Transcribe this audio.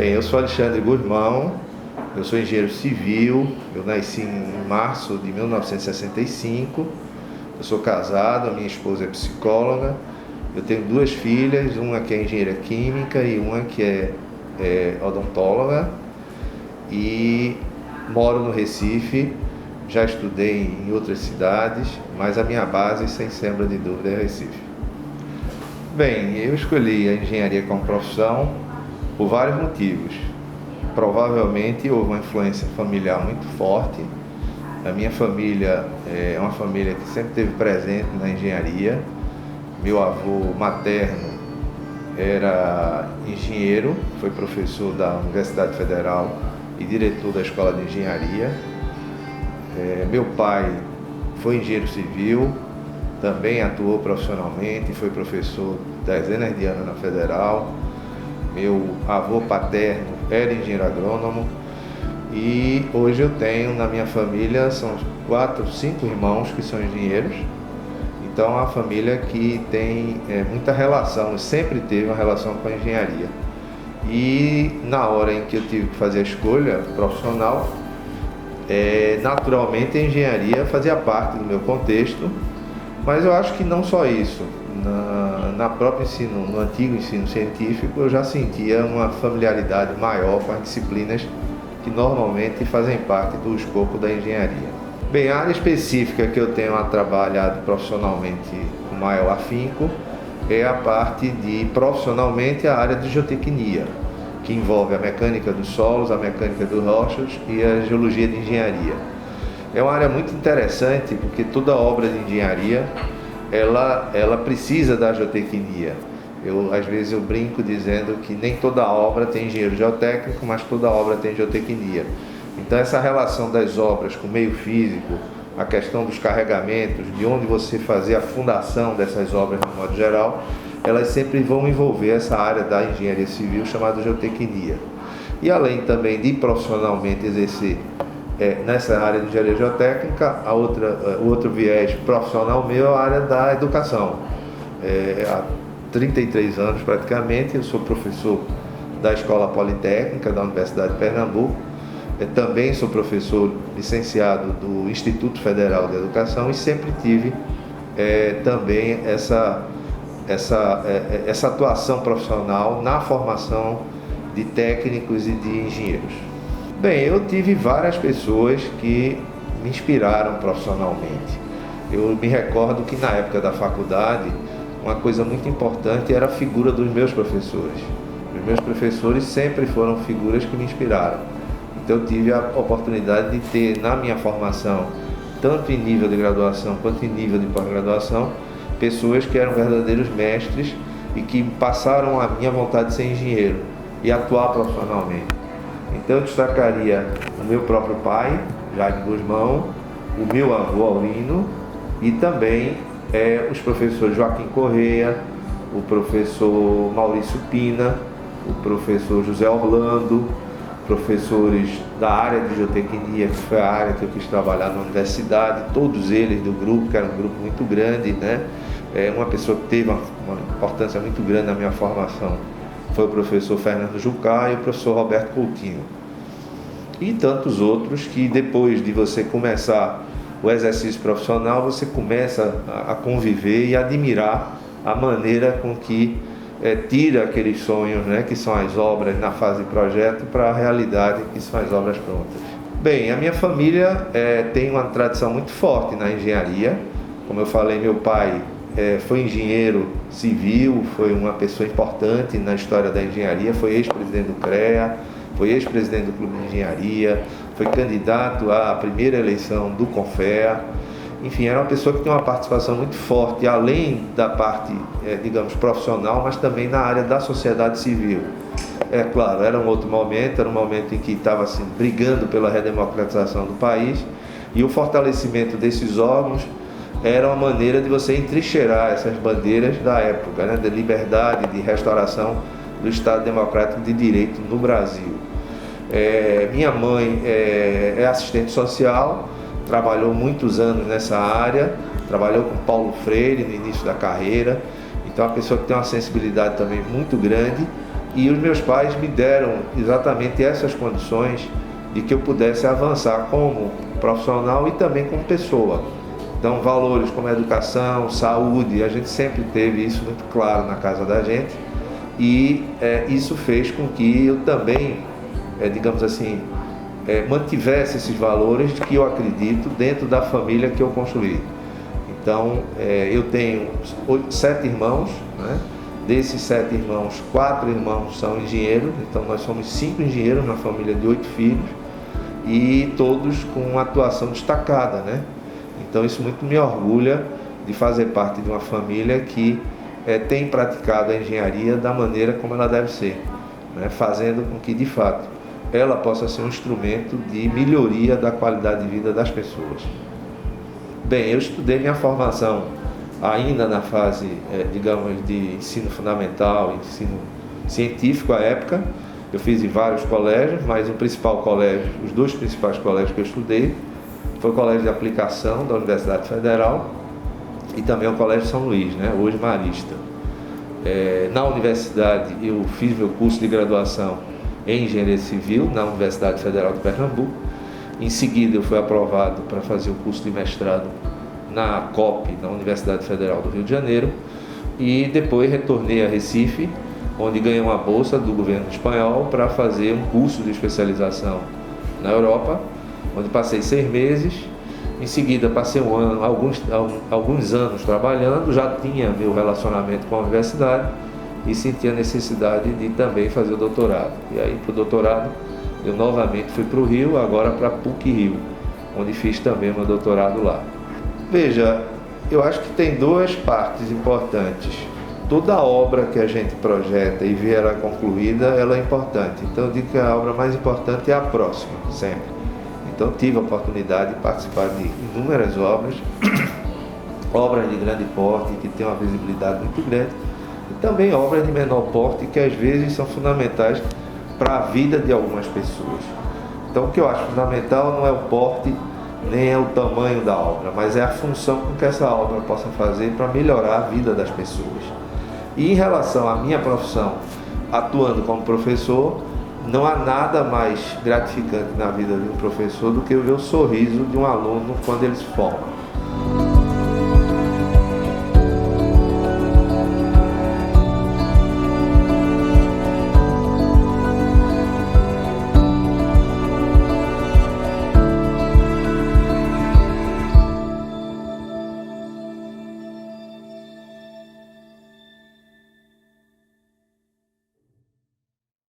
Bem, eu sou Alexandre Guzmão, eu sou engenheiro civil, eu nasci em março de 1965, eu sou casado, a minha esposa é psicóloga, eu tenho duas filhas, uma que é engenheira química e uma que é odontóloga, e moro no Recife, já estudei em outras cidades, mas a minha base, sem sombra de dúvida, é Recife. Bem, eu escolhi a engenharia como profissão por vários motivos. Provavelmente houve uma influência familiar muito forte. A minha família é uma família que sempre esteve presente na engenharia. Meu avô materno era engenheiro, foi professor da Universidade Federal e diretor da Escola de Engenharia. Meu pai foi engenheiro civil, também atuou profissionalmente, foi professor dezenas de anos na Federal. Meu avô paterno era engenheiro agrônomo e hoje eu tenho na minha família, são 5 irmãos que são engenheiros. Então é uma família que tem muita relação, sempre teve uma relação com a engenharia. E na hora em que eu tive que fazer a escolha profissional, naturalmente a engenharia fazia parte do meu contexto, mas eu acho que não só isso. Na própria ensino, no antigo ensino científico, eu já sentia uma familiaridade maior com as disciplinas que normalmente fazem parte do escopo da engenharia. Bem, a área específica que eu tenho trabalhado profissionalmente com maior afinco é a parte de, profissionalmente, a área de geotecnia, que envolve a mecânica dos solos, a mecânica dos rochas e a geologia de engenharia. É uma área muito interessante porque toda obra de engenharia ela precisa da geotecnia. Às vezes eu brinco dizendo que nem toda obra tem engenheiro geotécnico, mas toda obra tem geotecnia. Então essa relação das obras com o meio físico, a questão dos carregamentos, de onde você fazer a fundação dessas obras de modo geral, elas sempre vão envolver essa área da engenharia civil chamada geotecnia. E além também de profissionalmente exercer nessa área de engenharia geotécnica, o outro viés profissional meu é a área da educação. Há 33 anos praticamente, eu sou professor da Escola Politécnica da Universidade de Pernambuco, também sou professor licenciado do Instituto Federal de Educação e sempre tive também essa atuação profissional na formação de técnicos e de engenheiros. Bem, eu tive várias pessoas que me inspiraram profissionalmente. Eu me recordo que na época da faculdade, uma coisa muito importante era a figura dos meus professores. Os meus professores sempre foram figuras que me inspiraram. Então eu tive a oportunidade de ter na minha formação, tanto em nível de graduação quanto em nível de pós-graduação, pessoas que eram verdadeiros mestres e que passaram a minha vontade de ser engenheiro e atuar profissionalmente. Então eu destacaria o meu próprio pai, Jaime Guzmão, o meu avô Aurino e também os professores Joaquim Correia, o professor Maurício Pina, o professor José Orlando, professores da área de geotecnia, que foi a área que eu quis trabalhar na universidade, todos eles do grupo, que era um grupo muito grande, né? Uma pessoa que teve uma importância muito grande na minha formação foi o professor Fernando Jucá e o professor Roberto Coutinho. E tantos outros que depois de você começar o exercício profissional, você começa a conviver e admirar a maneira com que tira aqueles sonhos, né, que são as obras na fase de projeto, para a realidade, que são as obras prontas. Bem, a minha família tem uma tradição muito forte na engenharia. Como eu falei, meu pai foi engenheiro civil, foi uma pessoa importante na história da engenharia, foi ex-presidente do CREA, foi ex-presidente do Clube de Engenharia, foi candidato à primeira eleição do CONFEA. Enfim, era uma pessoa que tem uma participação muito forte, além da parte, digamos, profissional, mas também na área da sociedade civil. Claro, era um outro momento, era um momento em que estava assim, brigando pela redemocratização do país, e o fortalecimento desses órgãos era uma maneira de você entrincheirar essas bandeiras da época, né, de liberdade, de restauração do Estado Democrático de Direito no Brasil. Minha mãe é assistente social, trabalhou muitos anos nessa área, trabalhou com Paulo Freire no início da carreira, então é uma pessoa que tem uma sensibilidade também muito grande E os meus pais me deram exatamente essas condições de que eu pudesse avançar como profissional e também como pessoa. Então, valores como educação, saúde, a gente sempre teve isso muito claro na casa da gente, e isso fez com que eu também, digamos assim, mantivesse esses valores que eu acredito dentro da família que eu construí. Então, eu tenho 7 irmãos, né? Desses 7 irmãos, 4 irmãos são engenheiros, então nós somos 5 engenheiros na família de 8 filhos, e todos com uma atuação destacada, né? Então isso muito me orgulha de fazer parte de uma família que tem praticado a engenharia da maneira como ela deve ser, né? Fazendo com que de fato ela possa ser um instrumento de melhoria da qualidade de vida das pessoas. Bem, eu estudei minha formação ainda na fase, digamos, de ensino fundamental, ensino científico à época. Eu fiz em vários colégios, mas o principal colégio, os 2 principais colégios que eu estudei, foi o Colégio de Aplicação da Universidade Federal e também o Colégio São Luís, né? Hoje Marista. Na universidade eu fiz meu curso de graduação em Engenharia Civil na Universidade Federal de Pernambuco. Em seguida eu fui aprovado para fazer o curso de mestrado na COP, na Universidade Federal do Rio de Janeiro, e depois retornei a Recife, onde ganhei uma bolsa do governo espanhol para fazer um curso de especialização na Europa, onde passei 6 meses. Em seguida passei alguns anos trabalhando, já tinha meu relacionamento com a universidade e senti a necessidade de também fazer o doutorado. E aí para o doutorado eu novamente fui para o Rio, agora para PUC-Rio, onde fiz também meu doutorado lá. Veja, eu acho que tem 2 partes importantes. Toda obra que a gente projeta e vê ela concluída, ela é importante. Então eu digo que a obra mais importante é a próxima, sempre. Então tive a oportunidade de participar de inúmeras obras, obras de grande porte, que têm uma visibilidade muito grande, e também obras de menor porte, que às vezes são fundamentais para a vida de algumas pessoas. Então o que eu acho fundamental não é o porte, nem é o tamanho da obra, mas é a função com que essa obra possa fazer para melhorar a vida das pessoas. E em relação à minha profissão, atuando como professor, não há nada mais gratificante na vida de um professor do que ver o sorriso de um aluno quando ele se forma.